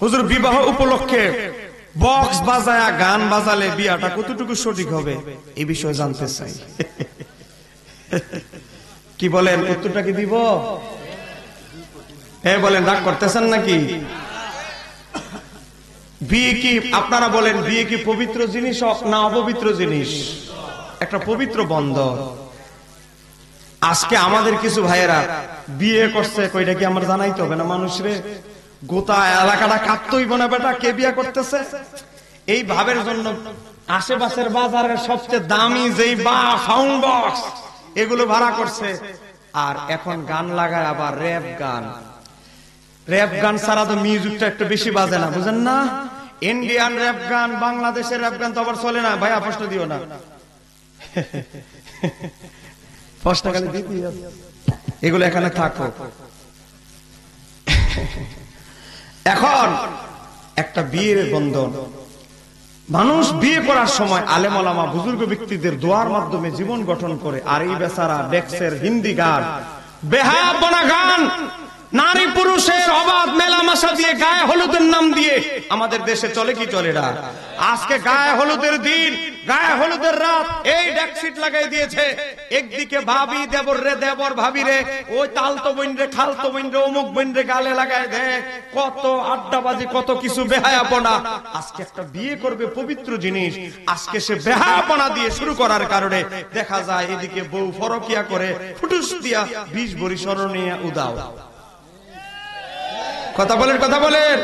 হুজুর বিবাহ উপলক্ষে বক্স বাজায়া গান বাজালে বিয়াটা কতটুকু সঠিক হবে এই বিষয়ে জানতে চাই। কি বলেন, উত্তরটা কি দিব? হ্যাঁ বলেন, রাগ করতেছেন নাকি? বিয়ে কি আপনারা বলেন, বিয়ে কি পবিত্র জিনিস না অপবিত্র জিনিস? একটা পবিত্র বন্ধন। আজকে আমাদের কিছু ভাইয়েরা বিয়ে করছে, কইটা কি আমার জানাইতে হবে না মানুষরে? গোটা এলাকাটা কাঁদতই না বেটা কে বিয়ে করতেছে। এই ভাবের জন্য আশেপাশের বাজারের সবচেয়ে দামি যেই সাউন্ড বক্স এগুলো ভাড়া করছে, আর এখন গান লাগায় আবার র‍্যাপ গান। র‍্যাপ গান ছাড়া তো মিউজিকটা একটু বেশি বাজে না, বুঝেন না? ইন্ডিয়ান র‍্যাপ গান, বাংলাদেশের র‍্যাপ গান তো আবার চলে না। ভাইয়া প্রশ্ন দিও না, এগুলো এখানে থাকো। এখন একটা বিয়ের বন্ধন, মানুষ বিয়ে করার সময় আলেম ওলামা বুজুর্গ ব্যক্তিদের দোয়ার মাধ্যমে জীবন গঠন করে। আর এই বেচারা ডেক্সের হিন্দি গান, বেহায়াপনা গান, নারী পুরুষের অবাধ মেলামেশা দিয়ে গায়ে হলুদের নাম দিয়ে আমাদের দেশে চলে কি চলে না? আজকে গায়ে হলুদের দিন, গায়ে হলুদের রাত, এই ডেকসিট লাগাই দিয়েছে। একদিকে ভাবি দেবর রে, দেবর ভাবি রে, ওই তালতো বোন রে, খালতো বোন রে, অমুক বোন রে গালে লাগায় দেয়। কত আড্ডাবাজি, কত কিছু বেহায়াপনা। আজকে একটা বিয়ে করবে পবিত্র জিনিস, আজকে সে বেহায়াপনা দিয়ে শুরু করার কারণে দেখা যায় এদিকে বউ ফরকিয়া করে ফুটুস দিয়া 20 ভরি স্বর্ণ নিয়ে উদাও। কথা বলেন, কথা বলেন।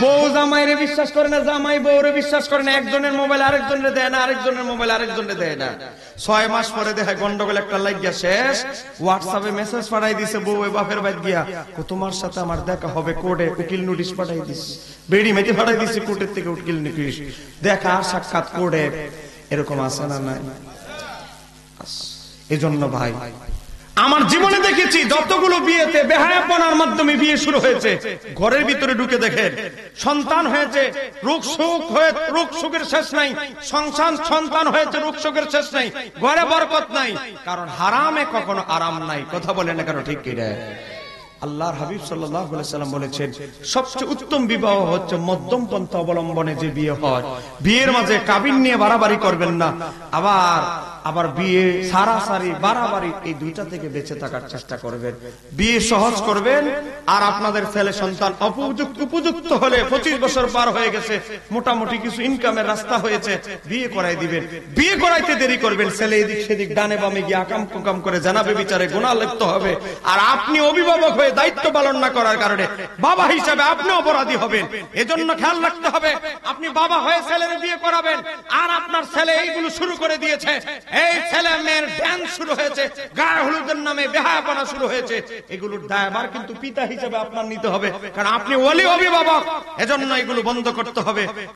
বউ জামাইরে বিশ্বাস করে না, জামাই বউরে বিশ্বাস করে না। একজনের মোবাইল আরেকজনের দেয় না, আরেকজনের মোবাইল আরেকজনের দেয় না। 6 মাস পরে দেখে গন্ডগোল একটা লাগিয়া শেষ। হোয়াটসঅ্যাপে মেসেজ পাঠাই দিছে বউ বাপের বাড়ি গিয়া, তোমার সাথে আমার দেখা হবে কোর্টে, উকিল নোটিশ পাঠাই দিস। বেড়ি মেটে পাঠাই দিছে কোর্টের থেকে উকিল নোটিশ, দেখা সাক্ষাৎ কোর্টে। এরকম আছে না নাই? এজন্য ভাই আমার জীবনে দেখেছি যতগুলো বিয়েতে বেহায়াপনার মাধ্যমে বিয়ে শুরু হয়েছে, ঘরের ভিতরে ঢুকে দেখেন সন্তান হয়েছে, রোগ সুখের শেষ নাই। সন্তান হয়েছে, রোগ সুখের শেষ নাই, ঘরে বরকত নাই। কারণ হারামে কখনো আরাম নাই। কথা বলেন না কেন? ঠিক কি রে? আল্লাহর হাবিব সাল্লাল্লাহু আলাইহি সাল্লাম বলেছেন, সবচেয়ে উত্তম বিবাহ হচ্ছে মধ্যম পন্থা অবলম্বনে যে বিয়ে হয়। বিয়ের মাঝে কাবিন নিয়ে বাড়াবাড়ি করবেন না, আবার বিয়ে সারাসারি বাড়াবাড়ি, এই দুইটা থেকে বেঁচে থাকার চেষ্টা করবেন। বিয়ে সহজ করবেন। আর আপনাদের ছেলে সন্তান উপযুক্ত হলে 25 বছর পার হয়ে গেছে, মোটামুটি কিছু ইনকামের রাস্তা হয়েছে, বিয়ে করাই দিবেন। বিয়ে করাইতে দেরি করবেন, ছেলে এদিক সেদিক ডানে বামে গিয়ে আকাম কুকাম করে জানাবে, বিচারে গুনাহ লিপ্ত হবে। আর আপনি অভিভাবক হয়ে দায়িত্ব পালন না করার কারণে বাবা হিসাবে আপনি অপরাধী হবেন। এজন্য খেয়াল রাখতে হবে, আপনি বাবা হয়ে ছেলের বিয়ে করাবেন, আর আপনার ছেলে এইগুলো শুরু করে দিয়েছে, এই ছেলে মেয়ের ড্যান্স শুরু হয়েছে, গায়ে হলুদের নামে বেহায়াপনা শুরু হয়েছে, এগুলোর দায়ভার কিন্তু পিতা হিসেবে আপনার নিতে হবে, কারণ আপনি ওলি অভিভাবক। এজন্য এগুলো বন্ধ করতে হবে।